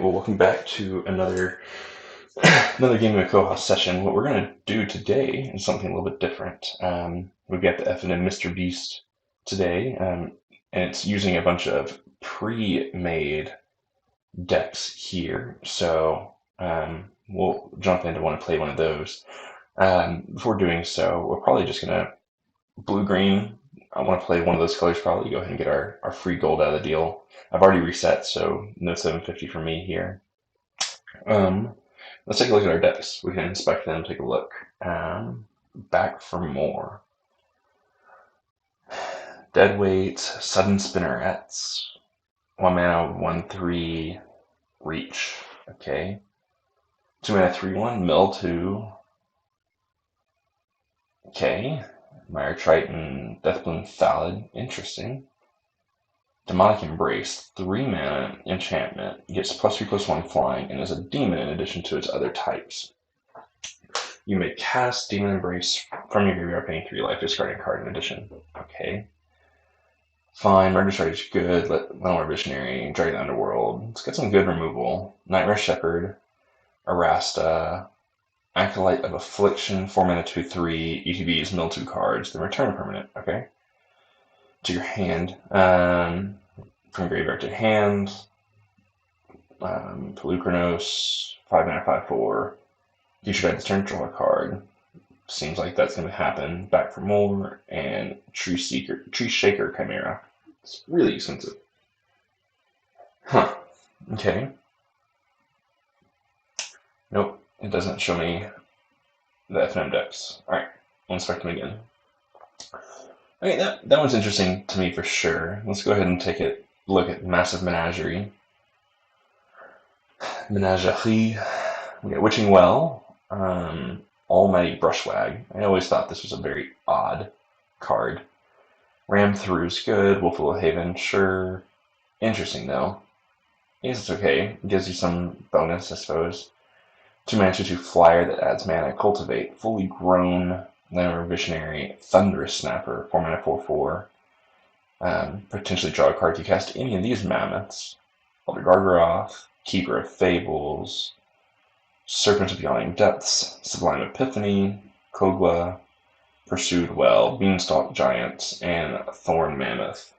well, welcome back to another another game of Kohath session. What we're going to do today is something a little bit different. We've got the FNM MrBeast today, and it's using a bunch of pre-made decks here. So we'll jump in to want to play one of those. Before doing so, we're probably just going to blue-green. I want to play one of those colors, probably go ahead and get our free gold out of the deal. I've already reset, so no 750 for me here. Let's take a look at our decks. We can inspect them, take a look. Back for more. Deadweight, Sudden Spinnerets. 1 mana, 1/3, Reach. Okay. 2 mana, 3/1, Mill 2. Okay. Mire Triton, Deathbloom Thallid. Interesting. Demonic Embrace, 3 mana enchantment, gets +3/+1 flying, and is a demon in addition to its other types. You may cast Demon Embrace from your graveyard, paying 3 life, discarding a card in addition. Okay. Fine, Murder Strike is good, Lenore Visionary, Dragon Underworld. It's got some good removal. Nightmare Shepherd, Arasta, Acolyte of Affliction, 4 mana, 2/3, ETB is mill 2 cards, then return a permanent, okay? To your hand. From graveyard to hand. Pelucranos, 5 mana, 5/4. You should have to turn draw a card. Seems like that's going to happen. Back for more, and Tree Shaker Chimera. It's really expensive. Huh. Okay. Nope, it doesn't show me the FNM decks. Alright, we'll inspect them again. Okay, that one's interesting to me for sure. Let's go ahead and take a look at Massive Menagerie. Menagerie. We got Witching Well. Almighty Brushwag. I always thought this was a very odd card. Ram Through's good. Wolfwillow Haven, sure. Interesting though. I guess it's okay. It gives you some bonus, I suppose. 2 mana, 2/2 flyer that adds mana. Cultivate. Fully Grown. Lenore Visionary. Thunderous Snapper. 4 mana, 4/4. Potentially draw a card if you cast any of these mammoths. Elder Gargaroth. Keeper of Fables. Serpent of Yawning Depths, Sublime Epiphany, Kogla, Pursued Well, Beanstalk Giants, and Thorn Mammoth.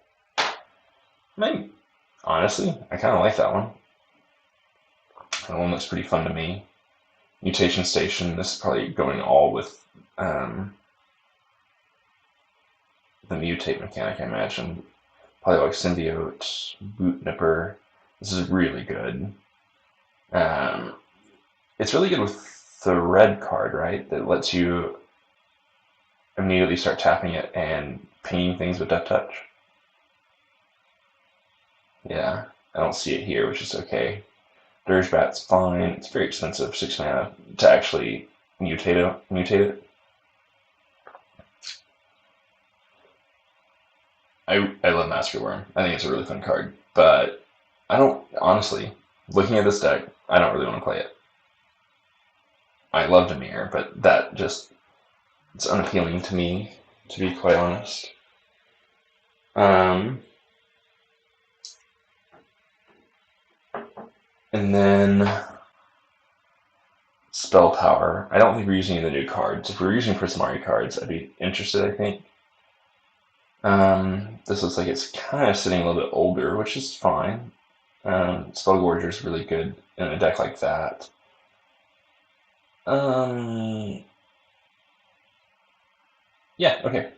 Honestly, I kind of like that one. That one looks pretty fun to me. Mutation Station, this is probably going all with the mutate mechanic, I imagine. Probably like Symbiote, Boot Nipper. This is really good. It's really good with the red card, right? That lets you immediately start tapping it and pinging things with Death Touch. Yeah, I don't see it here, which is okay. Dirgebat's fine. It's very expensive, 6 mana to actually mutate it. I love Master Worm. I think it's a really fun card, but I don't, honestly, looking at this deck, I don't really want to play it. I love Demir, but that just, it's unappealing to me, to be quite honest. And then Spell Power. I don't think we're using the new cards. If we were using Prismari cards, I'd be interested, I think. This looks like it's kind of sitting a little bit older, which is fine. Spell Gorger is really good in a deck like that. Yeah, okay.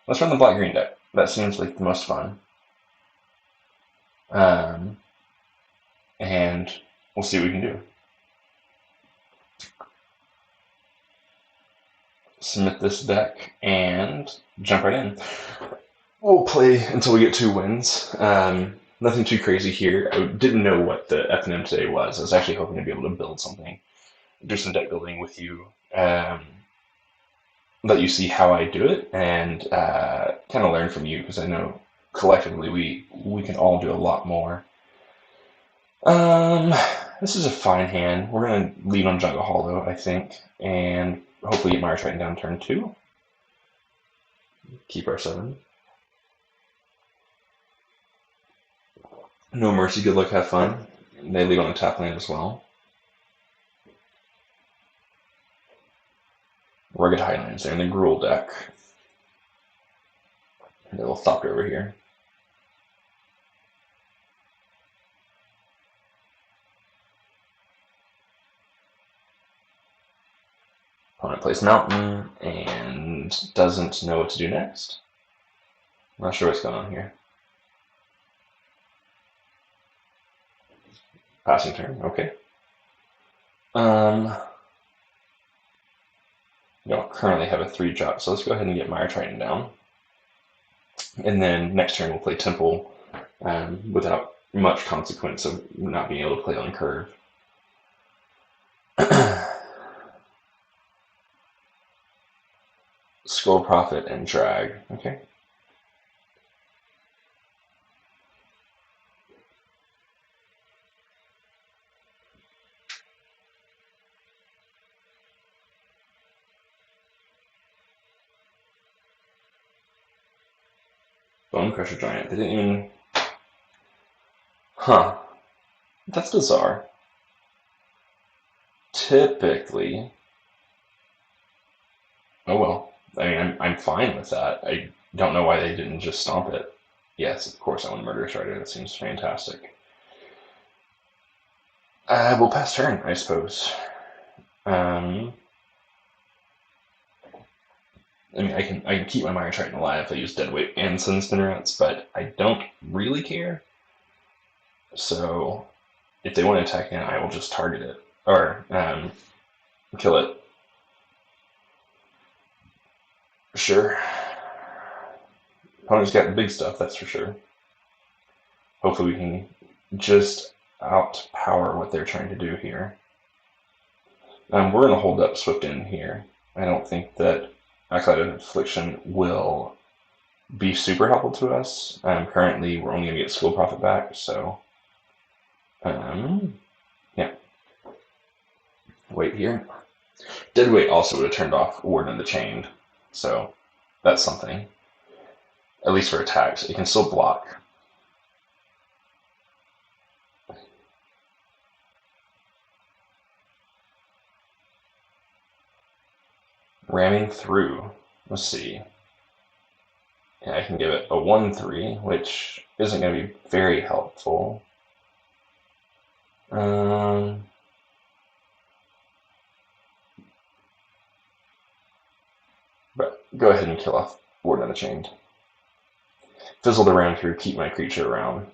Let's run the black-green deck. That seems like the most fun. And we'll see what we can do. Submit this deck and jump right in. We'll play until we get 2 wins. Nothing too crazy here. I didn't know what the FNM today was. I was actually hoping to be able to build something, do some deck building with you, let you see how I do it, and kind of learn from you, because I know collectively we can all do a lot more. This is a fine hand. We're going to lead on Jungle Hollow, I think, and hopefully get Mire Triton down turn 2. Keep our 7. No Mercy, good luck, have fun. They lead on the top lane as well. Rugged Highlands, they're in the Gruul deck. A little Thopter over here. Opponent plays Mountain and doesn't know what to do next. I'm not sure what's going on here. Passing turn, okay. We don't currently have a 3-drop, so let's go ahead and get Mire Triton down. And then next turn we'll play Temple without much consequence of not being able to play on curve. Skull Prophet and Drag, okay. Bone Crusher Giant, they didn't even... Huh. That's bizarre. Typically... Oh well. I mean, I'm fine with that. I don't know why they didn't just stomp it. Yes, of course I want Murderous Rider. That seems fantastic. We'll pass turn, I suppose. I mean, I can keep my Mire Triton alive if I use Deadweight and Sun Spinnerets, but I don't really care. So, if they want to attack in, I will just target it. Or, kill it. Sure. Opponent's got the big stuff, that's for sure. Hopefully we can just outpower what they're trying to do here. We're going to hold up Swift in here. I don't think that Acolyte Affliction will be super helpful to us. Currently, we're only going to get Skull Prophet back, so... yeah. Wait here. Deadweight also would have turned off Warden of the Chained, so that's something. At least for attacks. It can still block. Ramming through. Let's see. Yeah, I can give it a 1-3, which isn't going to be very helpful. But go ahead and kill off Warden of the Chained. Fizzle the ram through, keep my creature around.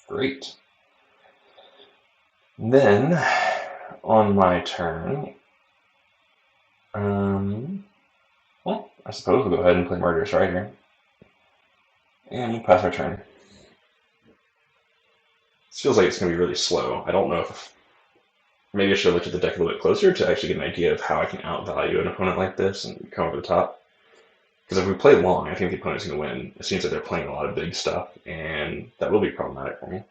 Great. Then, on my turn, well, I suppose we'll go ahead and play Murderous Rider. And we'll pass our turn. This feels like it's going to be really slow. I don't know if... Maybe I should have looked at the deck a little bit closer to actually get an idea of how I can outvalue an opponent like this and come over the top. Because if we play long, I think the opponent's going to win. It seems like they're playing a lot of big stuff, and that will be problematic for me.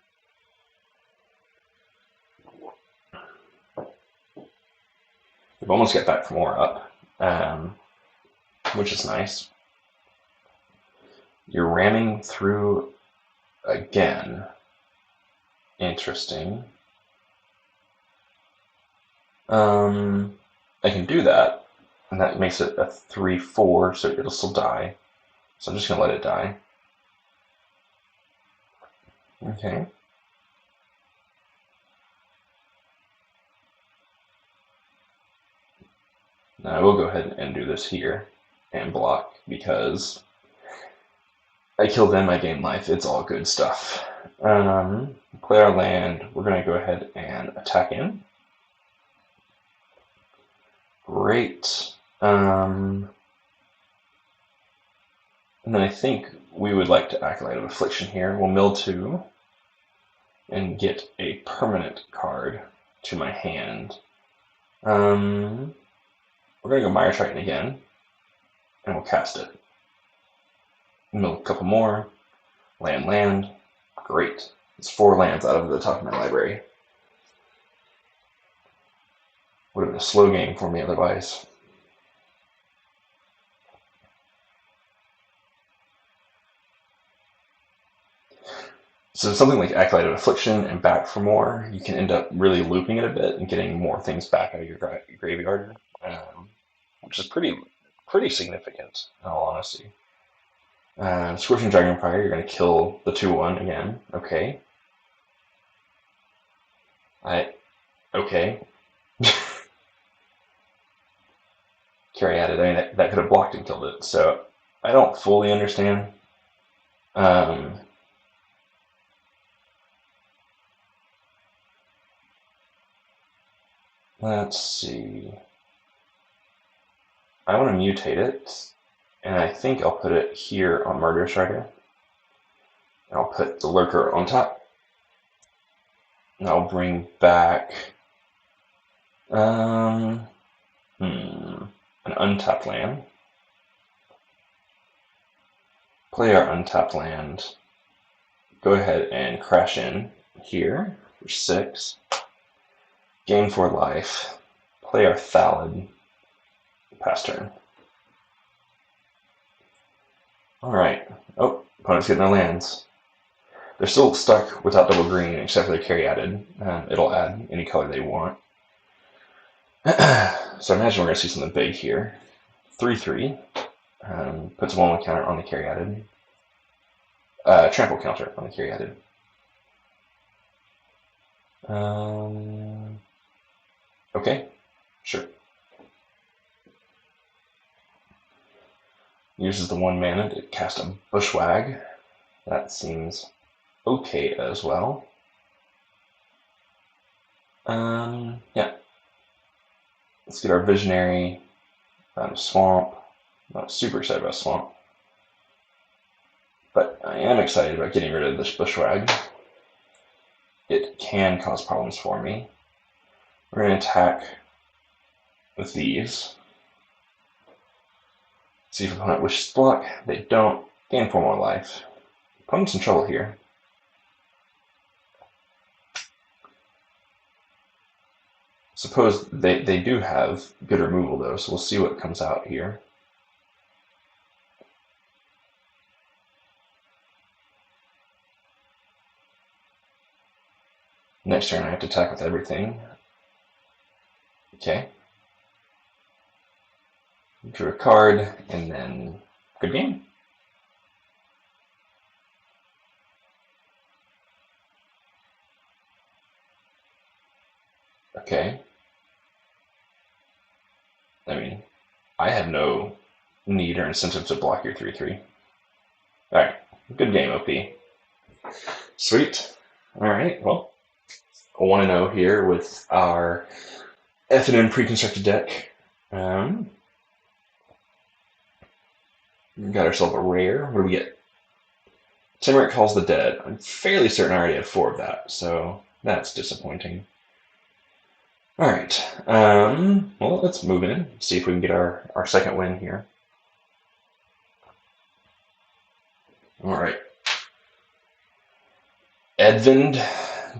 We've almost got back from war up, which is nice. You're ramming through again. Interesting. I can do that, and that makes it a 3-4, so it'll still die. So I'm just going to let it die. Okay. Now I will go ahead and do this here and block, because I kill them, I gain life. It's all good stuff. Play our land. We're going to go ahead and attack in. Great. And then I think we would like to Acolyte of Affliction here. We'll mill 2 and get a permanent card to my hand. We're going to go Mire Triton again, and we'll cast it. Mill a couple more. Land. Great. It's 4 lands out of the top of my library. Would have been a slow game for me otherwise. So something like Acolyte of Affliction and back for more, you can end up really looping it a bit and getting more things back out of your graveyard, which is pretty significant, in all honesty. Scorching Dragonfire, you're going to kill the 2/1 again. Okay. Okay. Carry added. I mean, that could have blocked and killed it. So I don't fully understand. Let's see. I want to mutate it, and I think I'll put it here on Murder Strider. I'll put the Lurker on top. And I'll bring back an untapped land. Play our untapped land. Go ahead and crash in here for 6. Gain 4 life. Play our Thallid. Pass turn. Alright. Oh, opponent's getting their lands. They're still stuck without double green, except for their carry added. It'll add any color they want. So I imagine we're going to see something big here. 3/3. Puts a 1/1 counter on the carry added. Trample counter on the carry added. Okay, sure. Uses the 1 mana to cast a Bushwag. That seems okay as well. Yeah. Let's get our Visionary. Swamp. Not super excited about Swamp. But I am excited about getting rid of this Bushwag. It can cause problems for me. We're going to attack with these. See if opponent wishes to block. They don't. Gain 4 more life. Opponent's in trouble here. Suppose they do have good removal though, so we'll see what comes out here. Next turn I have to attack with everything. Okay. Drew a card, and then good game. Okay. I mean, I have no need or incentive to block your 3/3. Alright, good game, OP. Sweet. Alright, well, 1-0 here with our FNM pre-constructed deck. We got ourselves a rare. What do we get? Timmerick Calls the Dead. I'm fairly certain I already had 4 of that, so that's disappointing. Alright, well, let's move in, see if we can get our second win here. Alright. Edvind,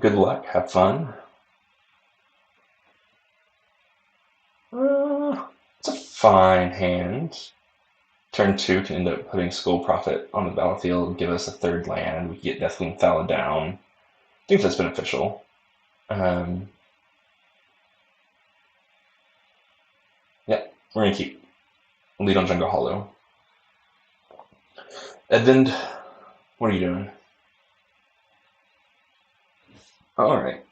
good luck, have fun. It's a fine hand. Turn 2 can end up putting Skull Prophet on the battlefield, give us a 3rd land, we can get Deathwing Thallid down. I think that's beneficial. Yeah, we're going to keep lead on Jungle Hollow. Edvind, what are you doing? Alright,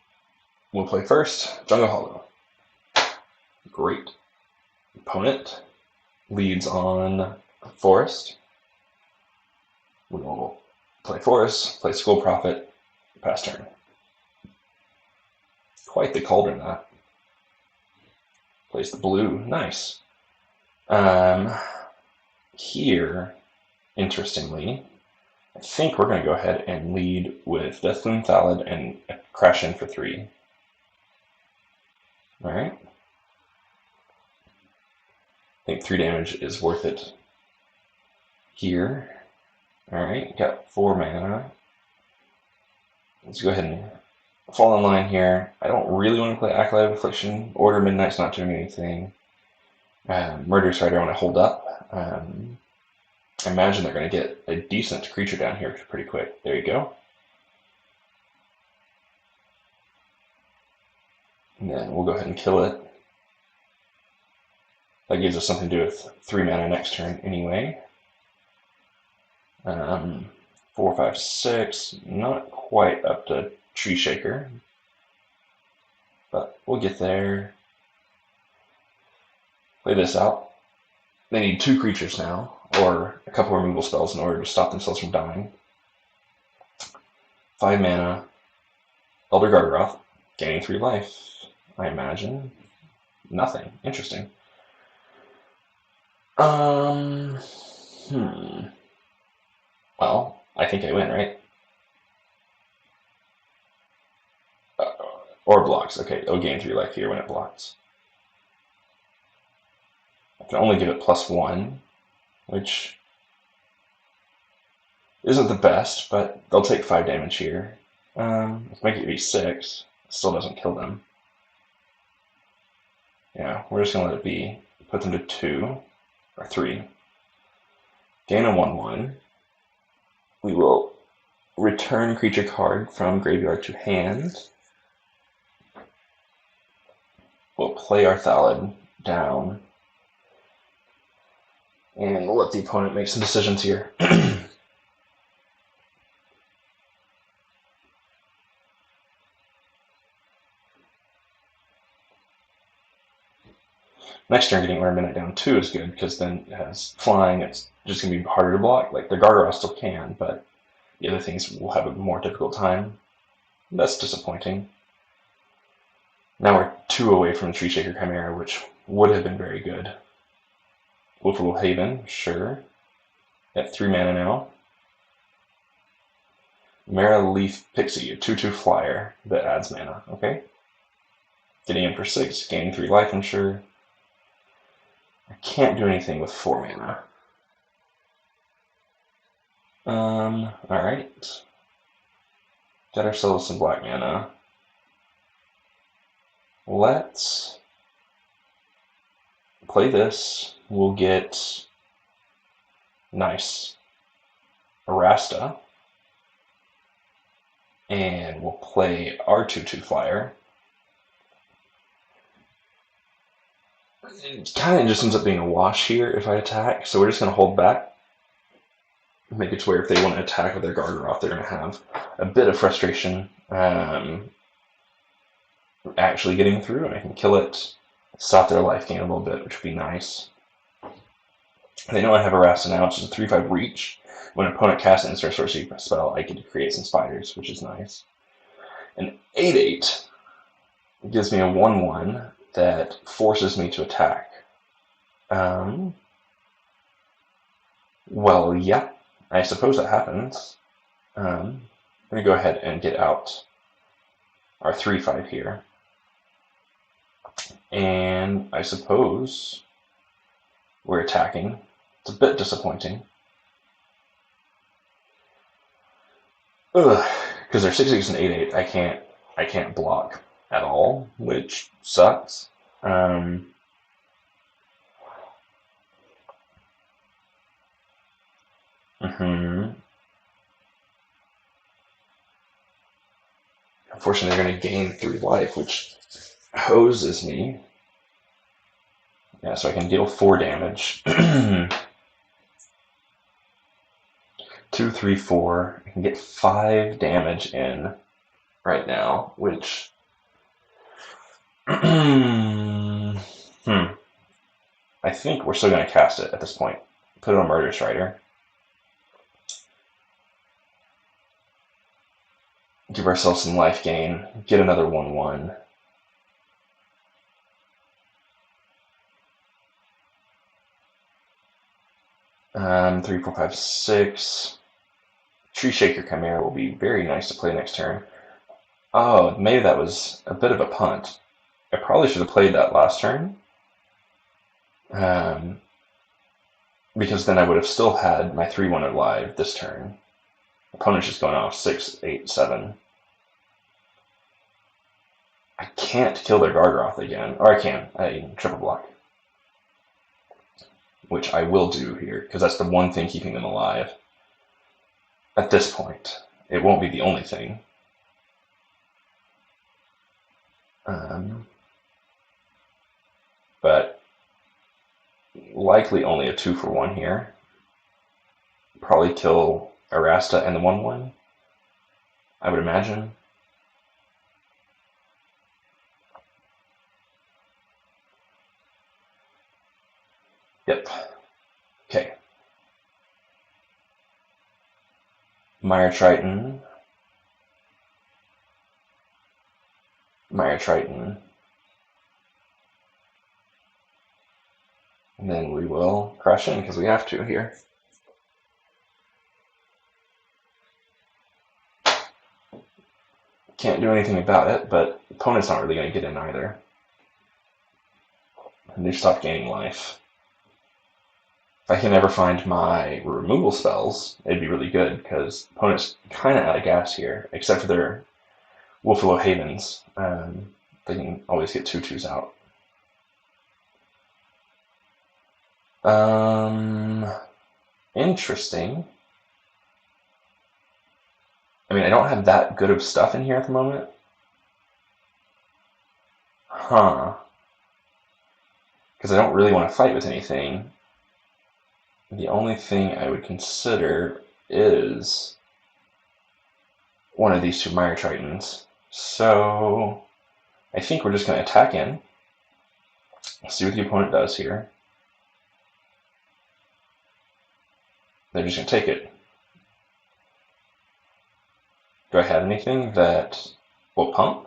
we'll play first, Jungle Hollow. Great. Opponent leads on Forest. We will play Forest, play Skull Prophet, pass turn. Quite the cauldron, that. Plays the blue, nice. Here, interestingly, I think we're going to go ahead and lead with Deathwing Thallid and crash in for 3. Alright. I think 3 damage is worth it here. Alright, got 4 mana. Let's go ahead and fall in line here. I don't really want to play Acolyte of Affliction. Order Midnight's not doing anything. Murder Strider I want to hold up. I imagine they're going to get a decent creature down here pretty quick. There you go. And then we'll go ahead and kill it. That gives us something to do with 3 mana next turn anyway. 4, 5, 6, not quite up to Tree Shaker, but we'll get there. Play this out. They need 2 creatures now, or a couple removal spells in order to stop themselves from dying. 5 mana, Elder Gargoth, gaining 3 life, I imagine. Nothing. Interesting. Well, I think I win, right? Or blocks. Okay, it'll gain 3 life here when it blocks. I can only give it +1, which isn't the best, but they'll take 5 damage here. Let's make it be 6. Still doesn't kill them. Yeah, we're just going to let it be. Put them to 2, or 3. Gain a 1/1. We will return creature card from graveyard to hand. We'll play our Thallid down. And we'll let the opponent make some decisions here. Next turn, getting Ornament down 2 is good, because then it has flying, it's just going to be harder to block. Like, the Gargoyle still can, but the other things will have a more difficult time. That's disappointing. Now we're 2 away from the Tree Shaker Chimera, which would have been very good. Wolfable Haven, sure. At 3 mana now. Mara Leaf Pixie, a 2/2 flyer that adds mana, okay? Getting in for 6, gaining 3 life, I'm sure. I can't do anything with 4 mana. Alright. Get ourselves some black mana. Let's play this. We'll get nice Arasta. And we'll play our 2/2 flyer. It kind of just ends up being a wash here if I attack, so we're just going to hold back. Make it to where if they want to attack with their Gargoyle, they're going to have a bit of frustration actually getting through, and I can kill it, stop their life gain a little bit, which would be nice. They know I have Arasta now, which is a 3/5 reach. When an opponent casts an instant sorcery spell, I get to create some spiders, which is nice. An 8/8 gives me a 1/1 that forces me to attack. Well, yeah, I suppose that happens. I'm going to go ahead and get out our 3/5 here. And I suppose we're attacking. It's a bit disappointing. Because they're 6/6 and 8/8, I can't block at all, which sucks. Unfortunately, they're going to gain 3 life, which hoses me. Yeah, so I can deal 4 damage. 2, 3, 4. I can get 5 damage in right now, which... I think we're still going to cast it at this point. Put it on Murderous Rider. Give ourselves some life gain. Get another 1/1. Three, 4, 5, 6. Tree Shaker Chimera will be very nice to play next turn. Oh, maybe that was a bit of a punt. I probably should have played that last turn. Because then I would have still had my 3/1 alive this turn. Opponent's just going off 6, 8, 7. I can't kill their Gargoth again. Or I can. I can triple block. Which I will do here, because that's the one thing keeping them alive. At this point. It won't be the only thing. But likely only a 2-for-1 here. Probably kill Arasta and the 1/1, I would imagine. Yep. Okay. Mire Triton. Mire Triton. And then we will crash in because we have to here. Can't do anything about it, but opponent's not really going to get in either. And they stop gaining life. If I can ever find my removal spells, it'd be really good, because opponent's kind of out of gas here, except for their Wolfillow Havens. They can always get 2/2s out. Interesting. I mean, I don't have that good of stuff in here at the moment. Huh. Because I don't really want to fight with anything. The only thing I would consider is one of these two Mire Tritons. So I think we're just going to attack in. See what the opponent does here. They're just going to take it. Do I have anything that will pump?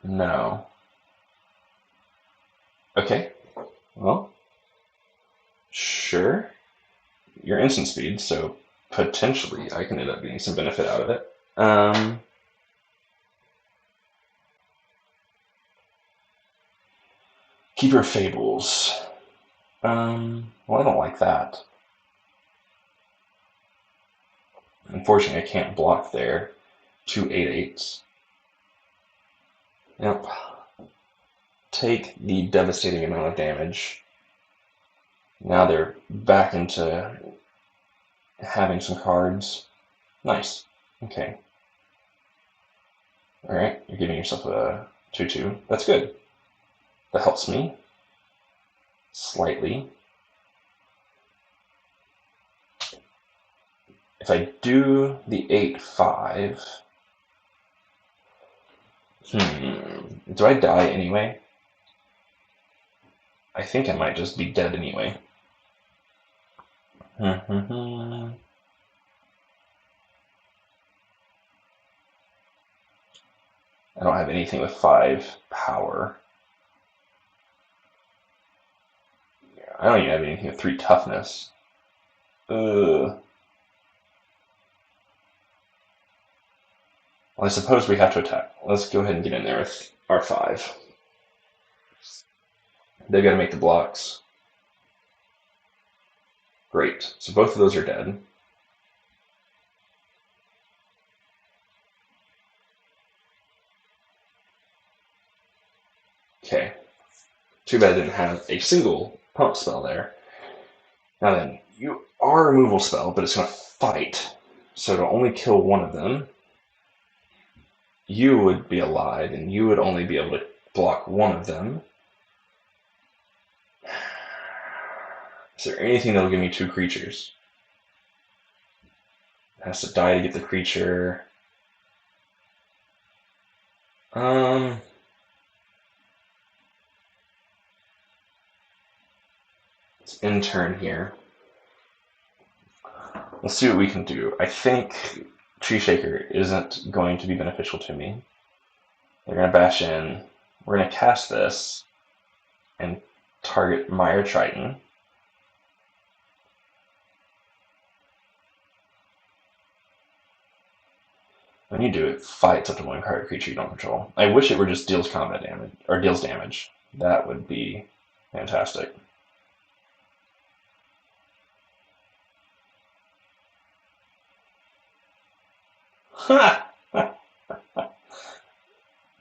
No. Okay. Well, sure. You're instant speed, so potentially I can end up getting some benefit out of it. Keeper Fables. Well, I don't like that. Unfortunately, I can't block there. 2 8/8s. Yep. Take the devastating amount of damage. Now they're back into having some cards. Nice. Okay. Alright, you're giving yourself a 2/2. That's good. That helps me. Slightly. If I do the 8/5... do I die anyway? I think I might just be dead anyway. I don't have anything with 5 power. I don't even have anything with 3 toughness. Well, I suppose we have to attack. Let's go ahead and get in there with our 5. They've got to make the blocks. Great. So both of those are dead. Okay. Too bad I didn't have a single pump spell there. Now then, you are a removal spell, but it's going to fight. So to only kill one of them, you would be alive, and you would only be able to block one of them. Is there anything that'll give me 2 creatures? It has to die to get the creature. It's in turn here. Let's see what we can do. I think Tree Shaker isn't going to be beneficial to me. They're going to bash in. We're going to cast this and target Mire Triton. When you do it, fights up to 1 card creature you don't control. I wish it were just deals combat damage, or deals damage. That would be fantastic. Ha!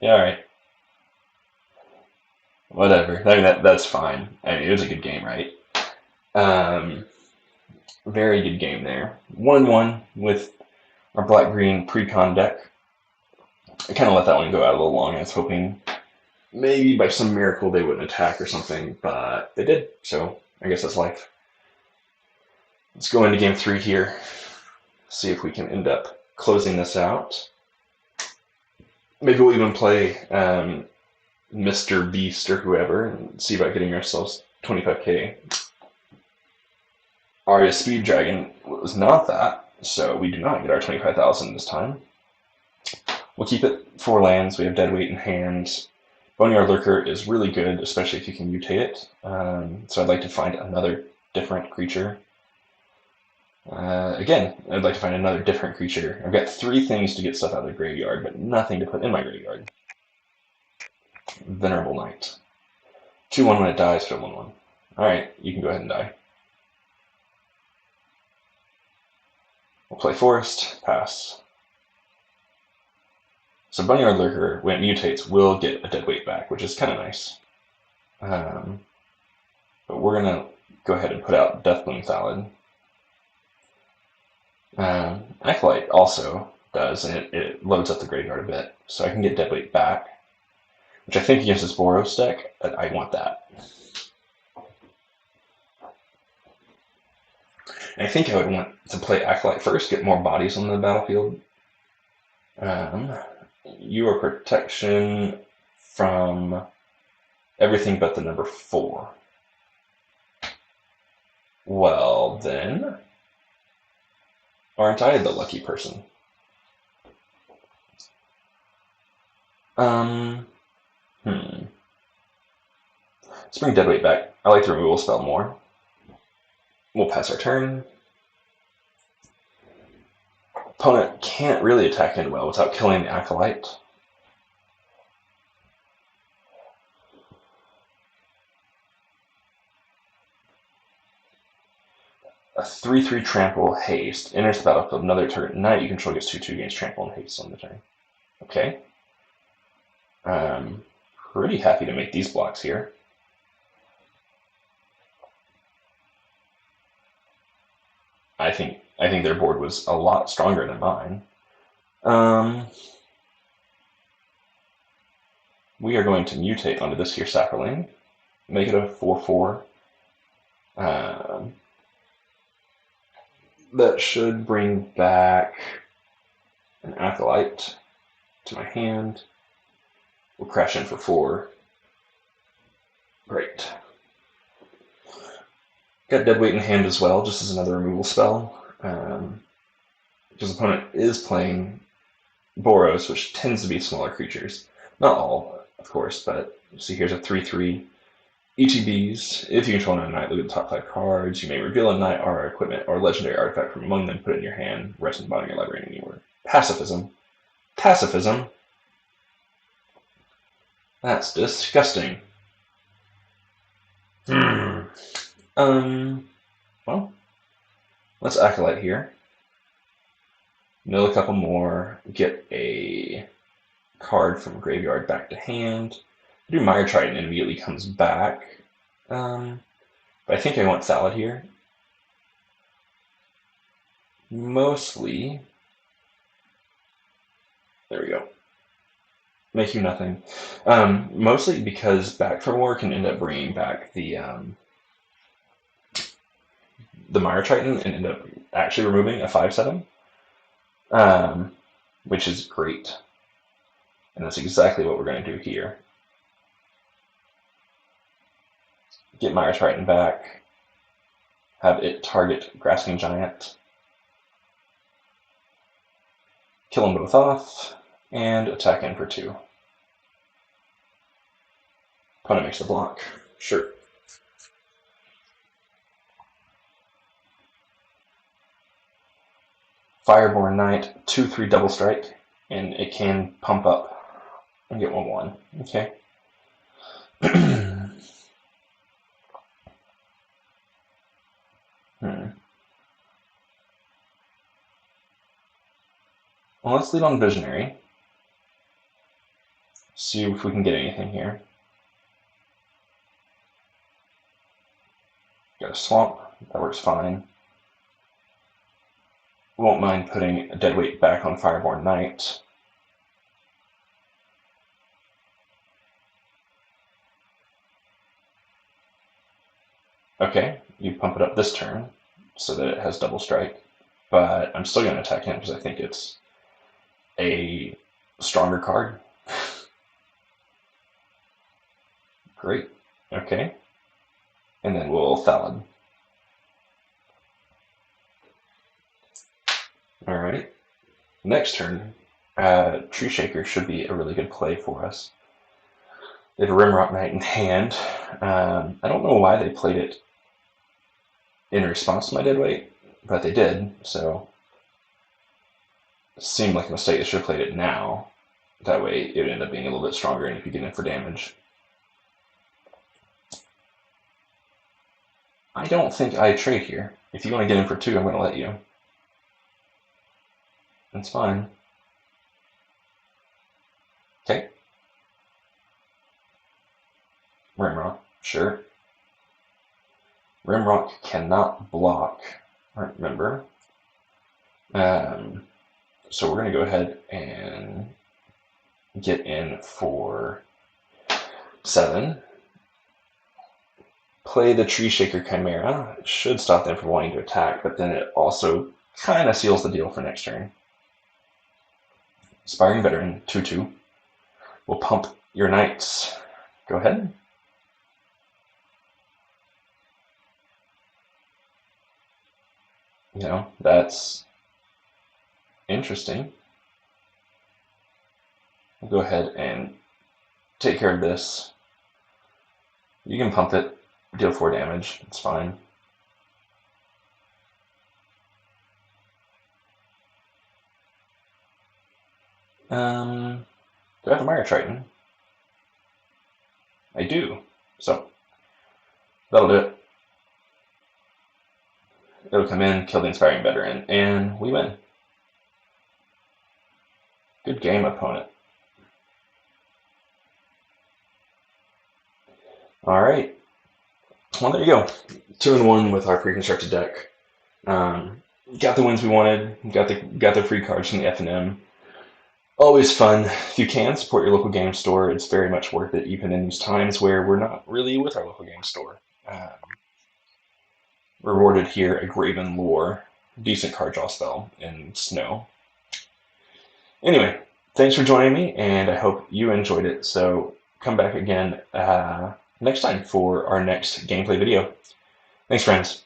Yeah, alright. Whatever. I mean, that's fine. I mean, it was a good game, right? Very good game there. 1-1 with our black-green pre-con deck. I kind of let that one go out a little long. I was hoping maybe by some miracle they wouldn't attack or something, but they did, so I guess that's life. Let's go into game 3 here, see if we can end up closing this out. Maybe we'll even play MrBeast or whoever and see about getting ourselves 25k. Arya Speed Dragon was not that, so we do not get our 25,000 this time. We'll keep it 4 lands. We have Deadweight in hand. Boneyard Lurker is really good, especially if you can mutate it. So I'd like to find another different creature. Again, I'd like to find another different creature. I've got 3 things to get stuff out of the graveyard, but nothing to put in my graveyard. Venerable Knight. 2/1 when it dies, for 1/1. Alright, you can go ahead and die. We'll play Forest, pass. So Boneyard Lurker, when it mutates, will get a Deadweight back, which is kind of nice. But we're going to go ahead and put out Deathbloom Thallid. Acolyte also does, and it loads up the graveyard a bit, so I can get Deadweight back, which I think against this Boros deck, I want that. And I think I would want to play Acolyte first, get more bodies on the battlefield. You are protection from everything but the number 4. Well, then, aren't I the lucky person? Let's bring Deadweight back. I like the removal spell more. We'll pass our turn. Opponent can't really attack in well without killing the Acolyte. A 3/3 trample haste enters the battlefield. Another target knight you control gets 2/2 gains trample and haste on the turn. Okay. Pretty happy to make these blocks here. I think their board was a lot stronger than mine. We are going to mutate onto this here Saproling, make it a 4/4. That should bring back an Acolyte to my hand. We'll crash in for 4. Great. Got Deadweight in hand as well, just as another removal spell. Because the opponent is playing Boros, which tends to be smaller creatures. Not all, of course, but see here's a 3/3 ETBs. If you control a knight, look at the top 5 cards. You may reveal a knight or equipment or legendary artifact from among them, put it in your hand, rest in the bottom of your library anywhere. Pacifism. Pacifism? That's disgusting. Well, let's Acolyte here. Mill a couple more, get a card from graveyard back to hand. Do Mire Triton and immediately comes back. But I think I want Thallid here. Mostly. There we go. Make you nothing. Mostly because Back for War can end up bringing back the Mire Triton and end up actually removing a 5/7, which is great. And that's exactly what we're going to do here. Get Mire Triton back, have it target Grasping Giant, kill them both off, and attack in for 2. Opponent makes the block. Sure. Fireborn Knight, 2/3 double strike, and it can pump up and get 1/1. Okay. Well, let's lead on Visionary. See if we can get anything here. Got a Swamp. That works fine. Won't mind putting a deadweight back on Fireborn Knight. Okay, you pump it up this turn so that it has double strike, but I'm still going to attack him because I think it's a stronger card. Great. Okay. And then we'll Thallid. Alright. Next turn, Tree Shaker should be a really good play for us. They have a Rimrock Knight in hand. I don't know why they played it in response to my deadweight, but they did, so it seemed like a mistake. They should have played it now. That way it would end up being a little bit stronger and you could get in for damage. I don't think I trade here. If you want to get in for 2, I'm going to let you. That's fine. Okay. Rimrock, sure. Rimrock cannot block, remember. So we're going to go ahead and get in for 7. Play the Tree Shaker Chimera. It should stop them from wanting to attack, but then it also kind of seals the deal for next turn. Aspiring Veteran, 2/2. We'll pump your knights. Go ahead. You know, that's interesting. We'll go ahead and take care of this. You can pump it, deal 4 damage, it's fine. Do I have a Mire Triton? I do, so that'll do it. It'll come in, kill the Inspiring Veteran, and we win. Good game, opponent. Alright. Well, there you go. 2-1 with our pre-constructed deck. Got the wins we wanted, got the free cards from the FNM. Always fun. If you can, support your local game store. It's very much worth it, even in these times where we're not really with our local game store. Rewarded here a Graven Lore, decent card draw spell in Snow. Anyway, thanks for joining me, and I hope you enjoyed it. So come back again next time for our next gameplay video. Thanks, friends.